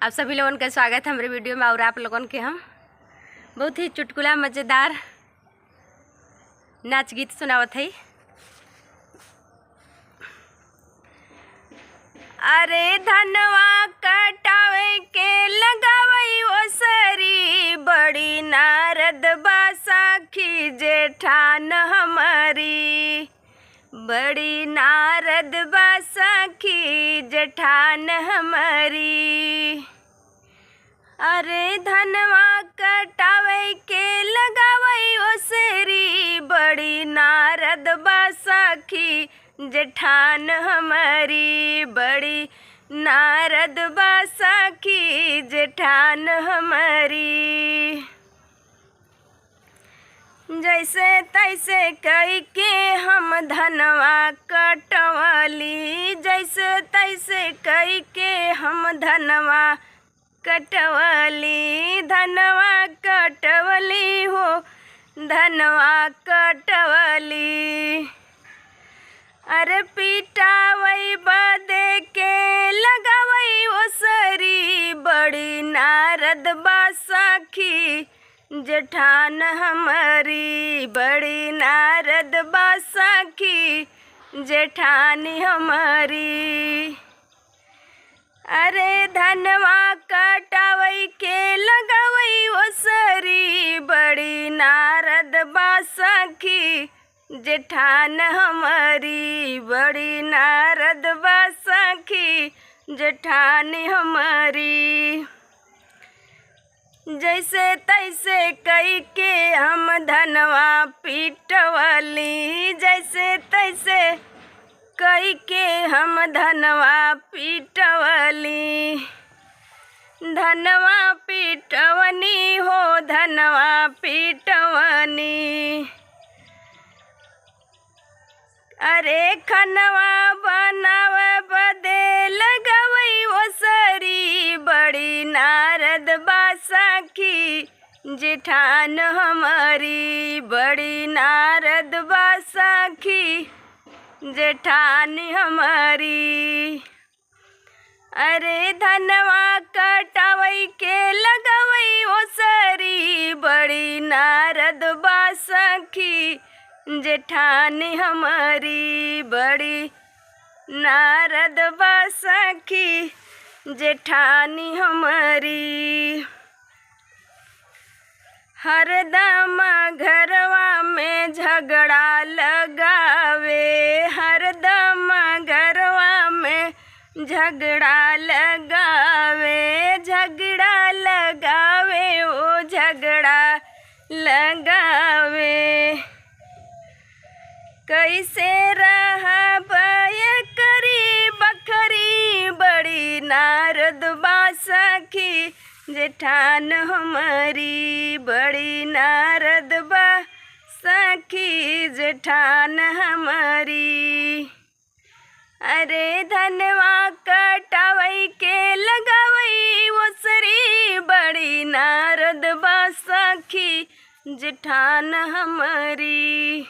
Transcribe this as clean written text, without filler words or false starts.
आप सभी लोगों का स्वागत है हमारे वीडियो में। और आप लोगों के हम बहुत ही चुटकुला मज़ेदार नाच गीत सुनावत है। अरे धनवा कटावे के लगावई ओसरी, बड़ी नारद बासाखी जेठान हमारी, बड़ी नारद बासाखी जेठान हमारी। अरे धनवा कटावे के लगावई ओसरी, बड़ी नारद बासाखी जेठान हमारी, बड़ी नारद बासाखी जेठान हमारी। जैसे तैसे कई के हम धनवा कटवली, जैसे तैसे कई के हम धनवा कटवली, धनवा कटवली हो धनवा कटवली। अरे पीटावई बदे के लगावई ओसरी, बड़ी नारद बासाखी जेठान हमारी, बड़ी नारद बासाखी जेठानी हमारी। अरे धनवा कटावई के लगावई ओसरी, बड़ी नारद बासाखी जेठान हमारी, बड़ी नारद बासाखी जेठानी हमारी। जैसे तैसे कई के हम धनवा पीटवली, जैसे तैसे कई के हम धनवा पीटवली, धनवा पीटवनी हो धनवा पीटवनी। अरे खनवा बनावे बदे लगावई ओसरी, बड़ी नारद बासाखी जेठान हमारी, बड़ी नारद बासाखी जेठानी हमारी। अरे धनवा कटावई के लगावई ओसरी, बड़ी नारद बासाखी जेठानी हमारी, बड़ी नारद बासाखी जेठानी हमारी। हरदम घरवा में झगड़ा लगावे, हरदम घरवा में झगड़ा लगावे, झगड़ा लगावे ओ झगड़ा लगावे। कैसे रहबय करी बखरी, बड़ी नारद बासाखी जेठान हमारी, बड़ी नारद बासाखी जेठान हमारी। अरे धनवा कटावई के लगावई ओसरी, बड़ी नारद बासाखी जेठान हमारी।